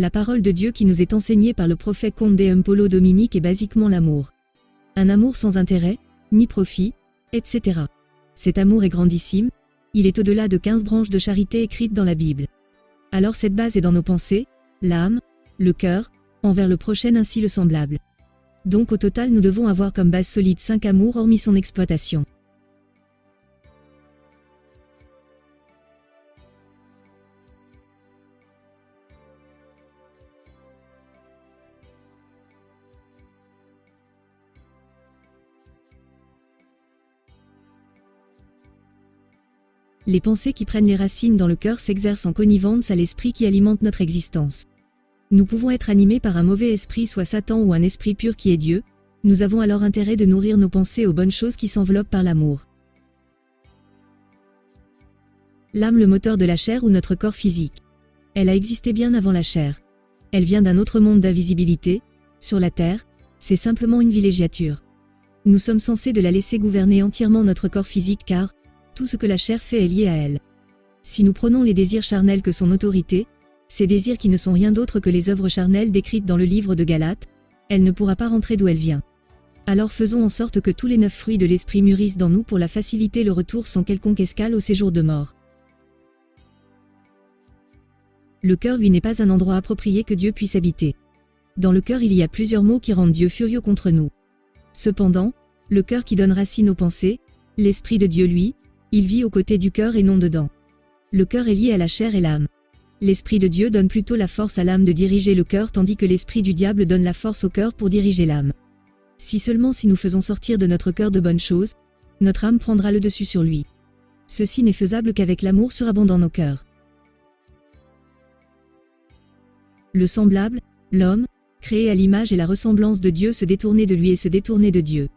La parole de Dieu qui nous est enseignée par le prophète Conde Mpolo Dominique est basiquement l'amour. Un amour sans intérêt, ni profit, etc. Cet amour est grandissime, il est au-delà de 15 branches de charité écrites dans la Bible. Alors cette base est dans nos pensées, l'âme, le cœur, envers le prochain ainsi le semblable. Donc au total nous devons avoir comme base solide 5 amours hormis son exploitation. Les pensées qui prennent les racines dans le cœur s'exercent en connivence à l'esprit qui alimente notre existence. Nous pouvons être animés par un mauvais esprit, soit Satan ou un esprit pur qui est Dieu. Nous avons alors intérêt de nourrir nos pensées aux bonnes choses qui s'enveloppent par l'amour. L'âme, le moteur de la chair ou notre corps physique. Elle a existé bien avant la chair. Elle vient d'un autre monde d'invisibilité. Sur la terre, c'est simplement une villégiature. Nous sommes censés de la laisser gouverner entièrement notre corps physique car tout ce que la chair fait est lié à elle. Si nous prenons les désirs charnels que son autorité, ces désirs qui ne sont rien d'autre que les œuvres charnelles décrites dans le livre de Galates, elle ne pourra pas rentrer d'où elle vient. Alors faisons en sorte que tous les 9 fruits de l'esprit mûrissent dans nous pour la faciliter le retour sans quelconque escale au séjour de mort. Le cœur lui n'est pas un endroit approprié que Dieu puisse habiter. Dans le cœur il y a plusieurs maux qui rendent Dieu furieux contre nous. Cependant, le cœur qui donne racine aux pensées, l'esprit de Dieu lui, il vit aux côtés du cœur et non dedans. Le cœur est lié à la chair et l'âme. L'esprit de Dieu donne plutôt la force à l'âme de diriger le cœur tandis que l'esprit du diable donne la force au cœur pour diriger l'âme. Si nous faisons sortir de notre cœur de bonnes choses, notre âme prendra le dessus sur lui. Ceci n'est faisable qu'avec l'amour surabondant nos cœurs. Le semblable, l'homme, créé à l'image et la ressemblance de Dieu, se détourner de lui et se détourner de Dieu.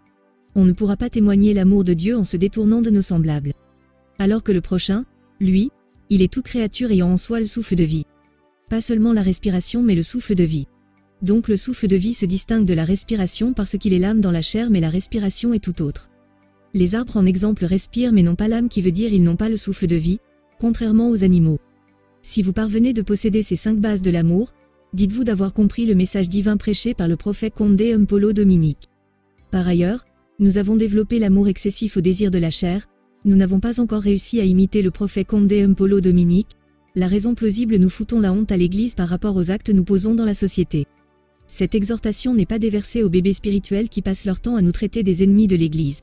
On ne pourra pas témoigner l'amour de Dieu en se détournant de nos semblables. Alors que le prochain, lui, il est toute créature ayant en soi le souffle de vie. Pas seulement la respiration mais le souffle de vie. Donc le souffle de vie se distingue de la respiration parce qu'il est l'âme dans la chair mais la respiration est tout autre. Les arbres en exemple respirent mais n'ont pas l'âme qui veut dire ils n'ont pas le souffle de vie, contrairement aux animaux. Si vous parvenez de posséder ces 5 bases de l'amour, dites-vous d'avoir compris le message divin prêché par le prophète Conde Mpolo Dominique. Par ailleurs, nous avons développé l'amour excessif au désir de la chair. Nous n'avons pas encore réussi à imiter le prophète Conde Mpolo Dominique. La raison plausible, nous foutons la honte à l'Église par rapport aux actes nous posons dans la société. Cette exhortation n'est pas déversée aux bébés spirituels qui passent leur temps à nous traiter des ennemis de l'Église.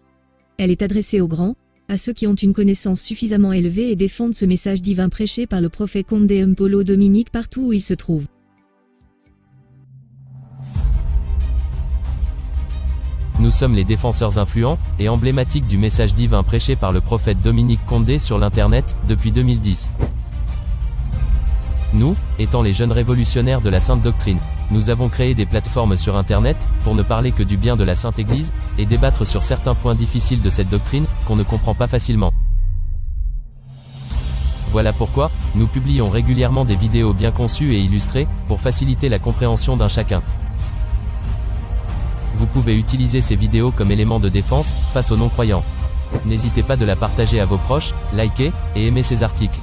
Elle est adressée aux grands, à ceux qui ont une connaissance suffisamment élevée et défendent ce message divin prêché par le prophète Conde Mpolo Dominique partout où il se trouve. Nous sommes les défenseurs influents et emblématiques du message divin prêché par le prophète Dominique Conde sur l'Internet, depuis 2010. Nous, étant les jeunes révolutionnaires de la Sainte Doctrine, nous avons créé des plateformes sur Internet, pour ne parler que du bien de la Sainte Église, et débattre sur certains points difficiles de cette doctrine, qu'on ne comprend pas facilement. Voilà pourquoi, nous publions régulièrement des vidéos bien conçues et illustrées, pour faciliter la compréhension d'un chacun. Vous pouvez utiliser ces vidéos comme élément de défense, face aux non-croyants. N'hésitez pas de la partager à vos proches, liker, et aimer ces articles.